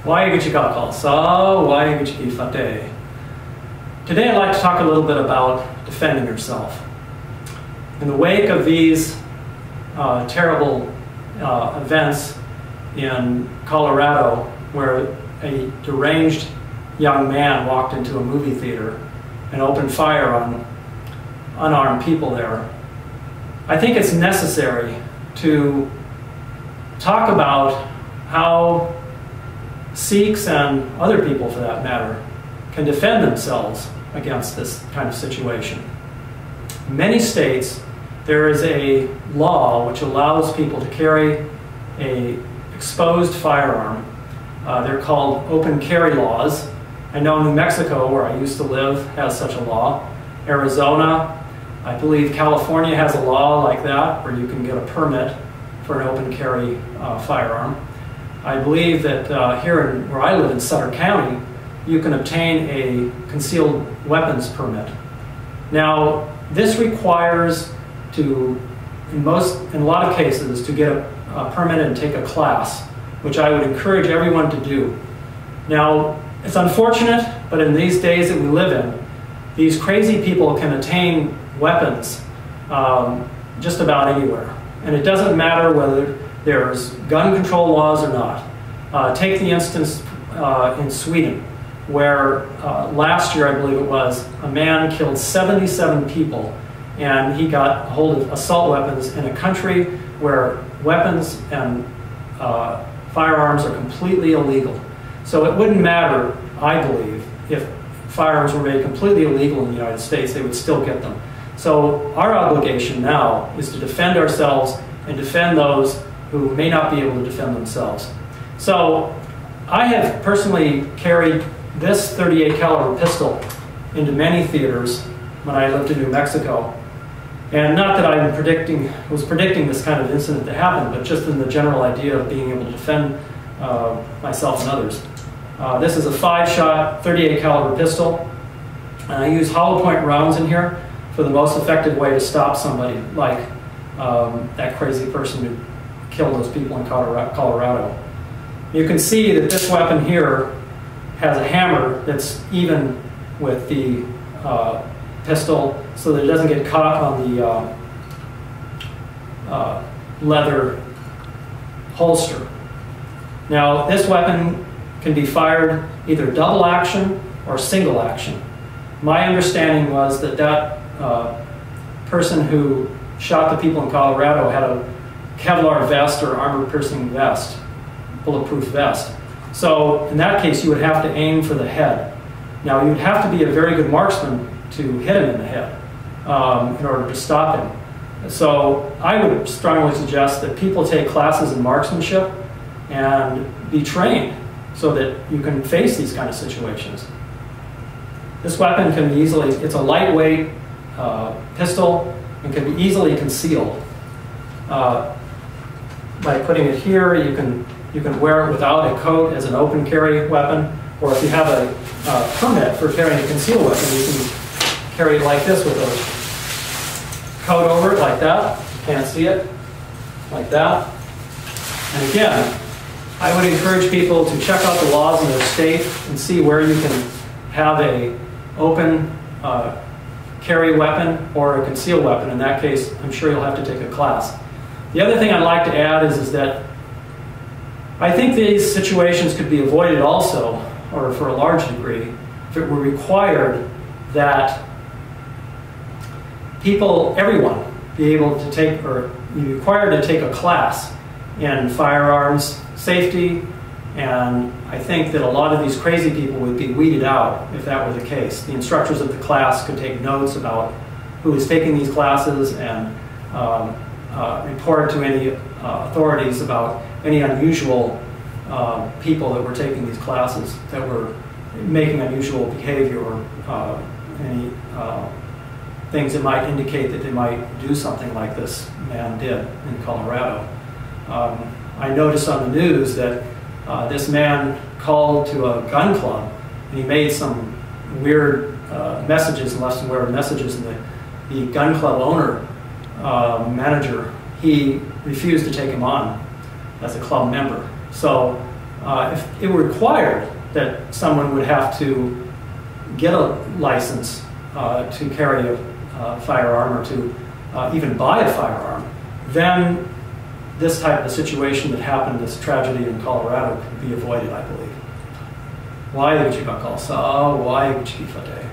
Today I'd like to talk a little bit about defending yourself. In the wake of these terrible events in Colorado, where a deranged young man walked into a movie theater and opened fire on unarmed people there, I think it's necessary to talk about how Sikhs and other people, for that matter, can defend themselves against this kind of situation. In many states, there is a law which allows people to carry an exposed firearm. They're called open carry laws. I know New Mexico, where I used to live, has such a law. Arizona, I believe California has a law like that, where you can get a permit for an open carry firearm. I believe that where I live in Sutter County, you can obtain a concealed weapons permit. Now, this requires in a lot of cases, to get a permit and take a class, which I would encourage everyone to do. Now, it's unfortunate, but in these days that we live in, these crazy people can attain weapons just about anywhere. And it doesn't matter whether there's gun control laws or not. Take the instance in Sweden, where last year, I believe it was, a man killed 77 people, and he got a hold of assault weapons in a country where weapons and firearms are completely illegal. So it wouldn't matter, I believe, if firearms were made completely illegal in the United States, they would still get them. So our obligation now is to defend ourselves and defend those who may not be able to defend themselves. So I have personally carried this .38 caliber pistol into many theaters when I lived in New Mexico. And not that I was predicting this kind of incident to happen, but just in the general idea of being able to defend myself and others. This is a 5-shot .38 caliber pistol, and I use hollow point rounds in here for the most effective way to stop somebody like that crazy person who killed those people in Colorado. You can see that this weapon here has a hammer that's even with the pistol, so that it doesn't get caught on the leather holster. Now, this weapon can be fired either double action or single action. My understanding was that person who shot the people in Colorado had a Kevlar vest or armor-piercing vest, bulletproof vest. So in that case, you would have to aim for the head. Now, you would have to be a very good marksman to hit him in the head in order to stop him. So I would strongly suggest that people take classes in marksmanship and be trained so that you can face these kind of situations. This weapon can be it's a lightweight pistol and can be easily concealed. By putting it here, you can wear it without a coat as an open carry weapon, or if you have a permit for carrying a concealed weapon, you can carry it like this with a coat over it, like that. Can't see it, like that. And again, I would encourage people to check out the laws in their state and see where you can have a open carry weapon or a concealed weapon. In that case, I'm sure you'll have to take a class. The other thing I'd like to add is that I think these situations could be avoided also, or for a large degree, if it were required that everyone, be able to take, or be required to take a class in firearms safety, and I think that a lot of these crazy people would be weeded out if that were the case. The instructors of the class could take notes about who is taking these classes and report to any authorities about any unusual people that were taking these classes, that were making unusual behavior or any things that might indicate that they might do something like this man did in Colorado. I noticed on the news that this man called to a gun club and he made some weird messages and left some weird messages, and the gun club owner, manager, he refused to take him on as a club member. So if it were required that someone would have to get a license to carry a firearm or to even buy a firearm, then this type of situation that happened, this tragedy in Colorado, could be avoided, I believe. Waheguchi Bakal Sa, Waheguchi Fateh.